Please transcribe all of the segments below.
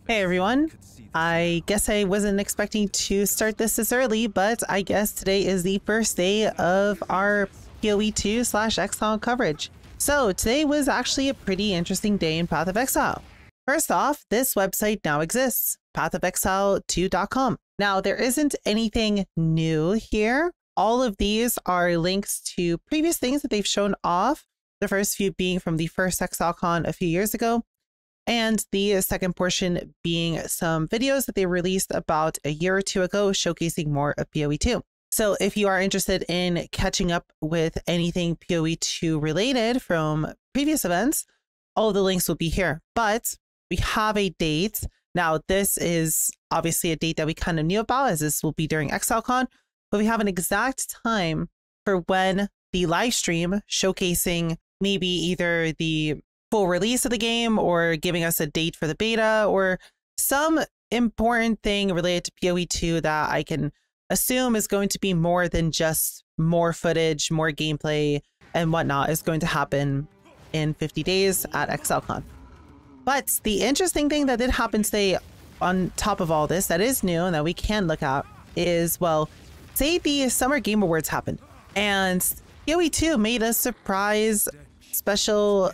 Hey everyone, I guess I wasn't expecting to start this early, but I guess today is the first day of our PoE 2/Exile coverage. So today was actually a pretty interesting day in Path of Exile. First off, this website now exists, pathofexile2.com. Now there isn't anything new here. All of these are links to previous things that they've shown off, the first few being from the first ExileCon a few years ago, and the second portion being some videos that they released about a year or two ago showcasing more of PoE 2. So if you are interested in catching up with anything PoE 2 related from previous events, all the links will be here. But we have a date. Now, this is obviously a date that we kind of knew about, as this will be during ExileCon, but we have an exact time for when the live stream showcasing maybe either the full release of the game or giving us a date for the beta or some important thing related to PoE 2 that I can assume is going to be more than just more footage, more gameplay and whatnot is going to happen in 50 days at ExileCon. But the interesting thing that did happen today on top of all this that is new and that we can look at is, well, say the Summer Game Awards happened and PoE 2 made a surprise special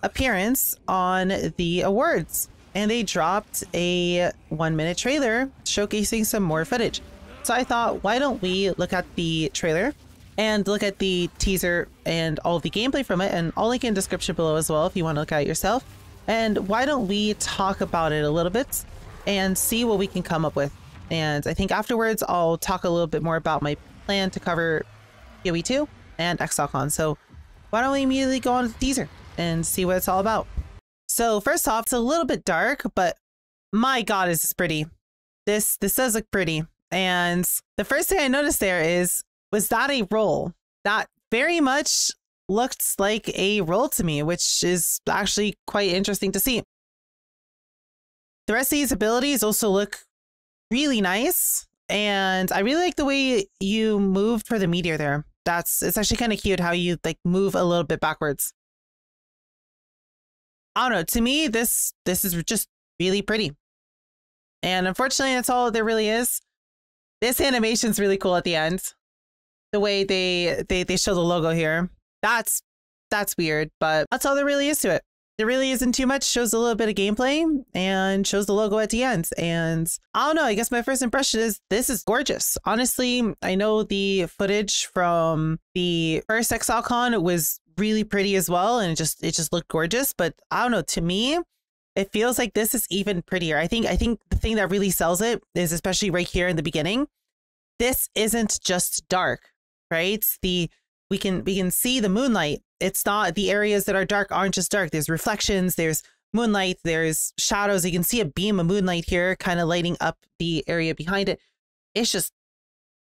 appearance on the awards, and they dropped a 1-minute trailer showcasing some more footage. So I thought, why don't we look at the trailer and look at the teaser and all the gameplay from it, and I'll link in the description below as well if you want to look at it yourself. And why don't we talk about it a little bit and see what we can come up with. And I think afterwards I'll talk a little bit more about my plan to cover PoE 2 and ExileCon. So why don't we immediately go on to the teaser and see what it's all about. So first off, it's a little bit dark, but my God, is this pretty. This does look pretty. And the first thing I noticed there was that a roll? That very much looked like a roll to me, which is actually quite interesting to see. The rest of these abilities also look really nice. And I really like the way you moved for the meteor there. It's actually kind of cute how you like move a little bit backwards. I don't know. To me, this is just really pretty. And unfortunately, that's all there really is. This animation's really cool at the end. The way they show the logo here. That's weird, but that's all there really is to it. There really isn't too much. Shows a little bit of gameplay and shows the logo at the end. And I don't know, I guess my first impression is this is gorgeous. Honestly, I know the footage from the first ExileCon was really pretty as well, and it just looked gorgeous, but I don't know, to me it feels like this is even prettier. I think the thing that really sells it is, especially right here in the beginning, this isn't just dark, right? We can see the moonlight. It's not, the areas that are dark aren't just dark. There's reflections, there's moonlight, there's shadows. You can see a beam of moonlight here kind of lighting up the area behind it. It's just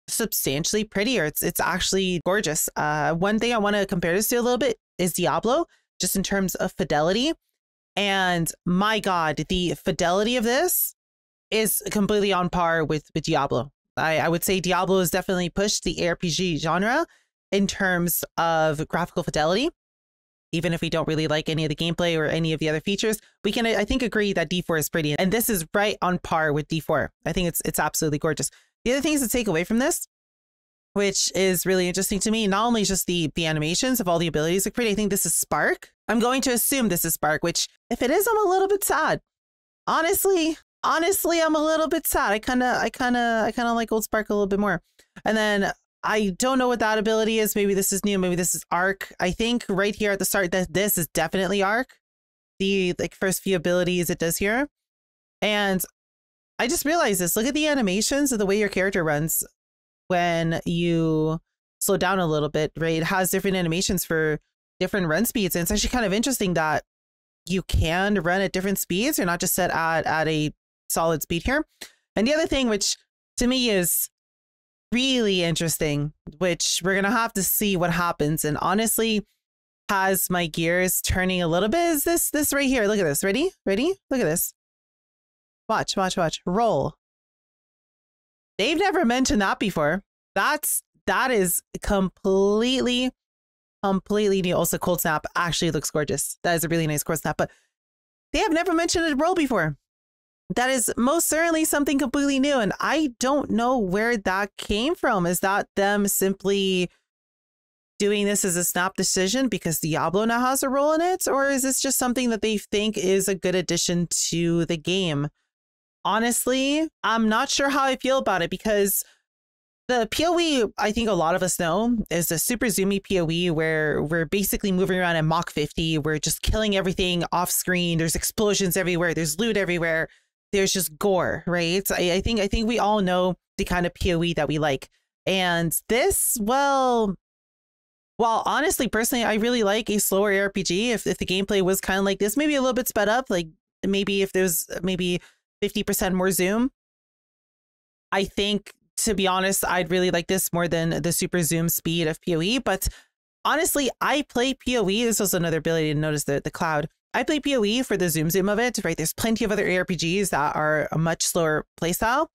substantially prettier. It's actually gorgeous. One thing I want to compare this to a little bit is Diablo, just in terms of fidelity. And my God, the fidelity of this is completely on par with Diablo. I would say Diablo has definitely pushed the ARPG genre in terms of graphical fidelity. Even if we don't really like any of the gameplay or any of the other features, we can, I think, agree that D4 is pretty. And this is right on par with D4. I think it's absolutely gorgeous. The other things to take away from this, which is really interesting to me, not only just the animations of all the abilities look pretty, I think this is Spark. I'm going to assume this is Spark, which if it is, I'm a little bit sad. Honestly, I'm a little bit sad. I kind of like old Spark a little bit more. And then I don't know what that ability is. Maybe this is new. Maybe this is Arc. I think right here at the start that this is definitely Arc. The first few abilities it does here. And I just realized this. Look at the animations of the way your character runs when you slow down a little bit, right? It has different animations for different run speeds. And it's actually kind of interesting that you can run at different speeds. You're not just set at a solid speed here. And the other thing, which to me is really interesting, which we're going to have to see what happens, and honestly has my gears turning a little bit, is this right here. Look at this. Ready? Look at this. Watch. Roll. They've never mentioned that before. That is completely new. Also, cold snap actually looks gorgeous. That is a really nice cold snap, but they have never mentioned a roll before. that is most certainly something completely new. And I don't know where that came from. Is that them simply doing this as a snap decision because Diablo now has a role in it? Or is this just something that they think is a good addition to the game? Honestly, I'm not sure how I feel about it, because the PoE, I think a lot of us know, is a super zoomy PoE where we're basically moving around at Mach 50. We're just killing everything off screen. There's explosions everywhere. There's loot everywhere. There's just gore, right? I think we all know the kind of PoE that we like. And this, well, honestly, personally, I really like a slower RPG. If the gameplay was kind of like this, maybe a little bit sped up, like maybe if there's maybe 50% more zoom, I think, to be honest, I'd really like this more than the super zoom speed of PoE. But honestly, I play PoE. This was another ability to notice the cloud. I play PoE for the zoom of it, right? There's plenty of other ARPGs that are a much slower playstyle.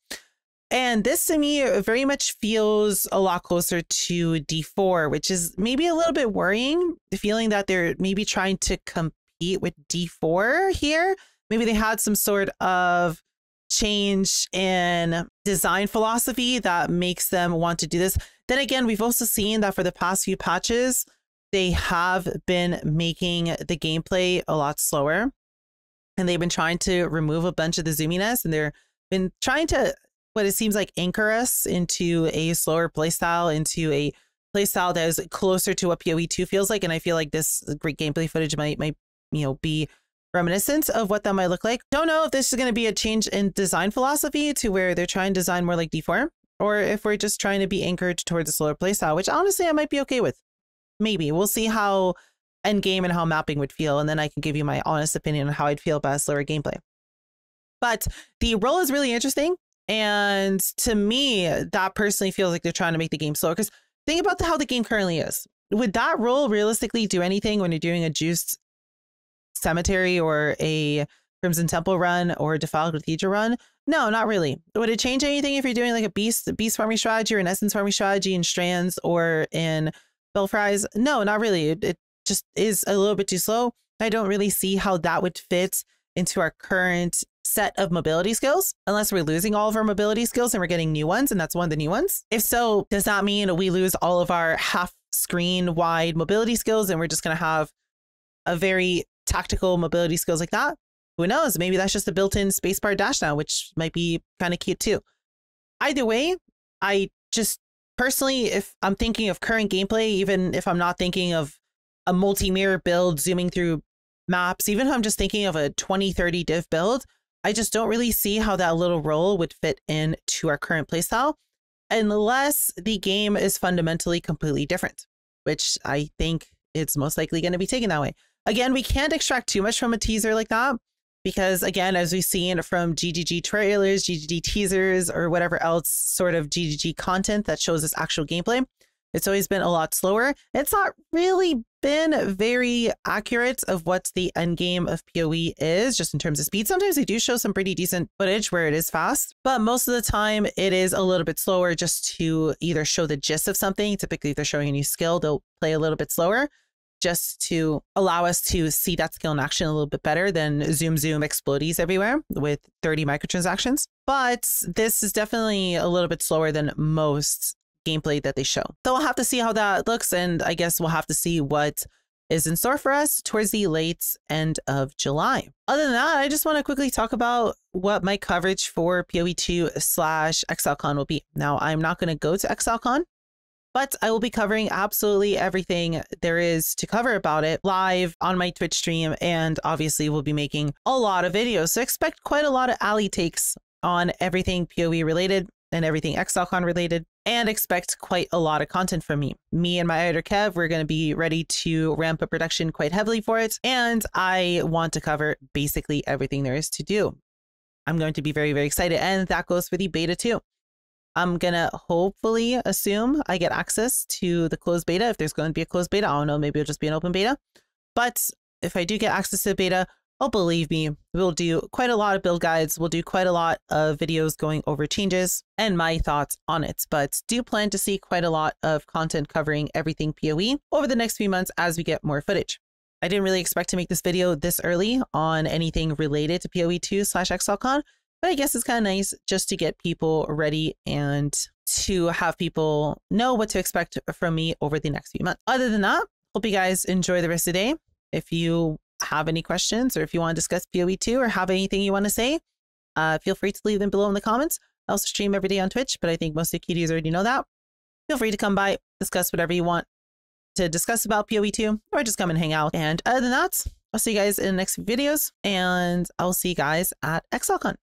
And this to me very much feels a lot closer to D4, which is maybe a little bit worrying, the feeling that they're maybe trying to compete with D4 here. Maybe they had some sort of change in design philosophy that makes them want to do this. Then again, we've also seen that for the past few patches, they have been making the gameplay a lot slower, and they've been trying to remove a bunch of the zoominess, and they've been trying to, what it seems like, anchor us into a slower playstyle, into a playstyle that is closer to what PoE 2 feels like. And I feel like this great gameplay footage might be reminiscent of what that might look like. Don't know if this is going to be a change in design philosophy to where they're trying to design more like D4, or if we're just trying to be anchored towards a slower playstyle, which honestly I might be okay with. Maybe we'll see how endgame and how mapping would feel, and then I can give you my honest opinion on how I'd feel about slower gameplay. But the role is really interesting, and to me, that personally feels like they're trying to make the game slower. Because think about how the game currently is. Would that role realistically do anything when you're doing a juiced Cemetery or a Crimson Temple run or a Defiled Cathedral run? No, not really. Would it change anything if you're doing like a beast farming strategy or an essence farming strategy in Strands or in Belfries? No, not really. It just is a little bit too slow. I don't really see how that would fit into our current set of mobility skills, unless we're losing all of our mobility skills and we're getting new ones, and that's one of the new ones. If so, does that mean we lose all of our half screen wide mobility skills and we're just going to have a very tactical mobility skills like that? Who knows? Maybe that's just a built-in spacebar dash now, which might be kind of cute too. Either way, I just personally, if I'm thinking of current gameplay, even if I'm not thinking of a multi-mirror build zooming through maps, even if I'm just thinking of a 2030 div build, I just don't really see how that little role would fit into our current playstyle, unless the game is fundamentally completely different, which I think it's most likely going to be taken that way. Again, we can't extract too much from a teaser like that, because again, as we've seen from GGG trailers, GGG teasers, or whatever else sort of GGG content that shows us actual gameplay, it's always been a lot slower. It's not really been very accurate of what the end game of PoE is, just in terms of speed. Sometimes they do show some pretty decent footage where it is fast, but most of the time it is a little bit slower just to either show the gist of something. Typically, if they're showing a new skill, they'll play a little bit slower, just to allow us to see that skill in action a little bit better than zoom explodies everywhere with 30 microtransactions. But this is definitely a little bit slower than most gameplay that they show. So we'll have to see how that looks, and I guess we'll have to see what is in store for us towards the late end of July. Other than that, I just want to quickly talk about what my coverage for PoE 2/ExileCon will be. Now, I'm not going to go to ExileCon, but I will be covering absolutely everything there is to cover about it live on my Twitch stream, and obviously we'll be making a lot of videos. So expect quite a lot of Allie takes on everything PoE related and everything ExileCon related, and expect quite a lot of content from me. Me and my editor Kev, we're going to be ready to ramp up production quite heavily for it, and I want to cover basically everything there is to do. I'm going to be very, very excited, and that goes for the beta too. I'm going to hopefully assume I get access to the closed beta. If there's going to be a closed beta, I don't know, maybe it'll just be an open beta. But if I do get access to the beta, oh, believe me, we'll do quite a lot of build guides. We'll do quite a lot of videos going over changes and my thoughts on it. But do plan to see quite a lot of content covering everything PoE over the next few months as we get more footage. I didn't really expect to make this video this early on anything related to PoE 2/ExileCon, But I guess it's kind of nice just to get people ready and to have people know what to expect from me over the next few months. Other than that, hope you guys enjoy the rest of the day. If you have any questions or if you want to discuss PoE 2 or have anything you want to say, feel free to leave them below in the comments. I also stream every day on Twitch, but I think most of the cuties already know that. Feel free to come by, discuss whatever you want to discuss about PoE 2, or just come and hang out. And other than that, I'll see you guys in the next videos, and I'll see you guys at ExileCon.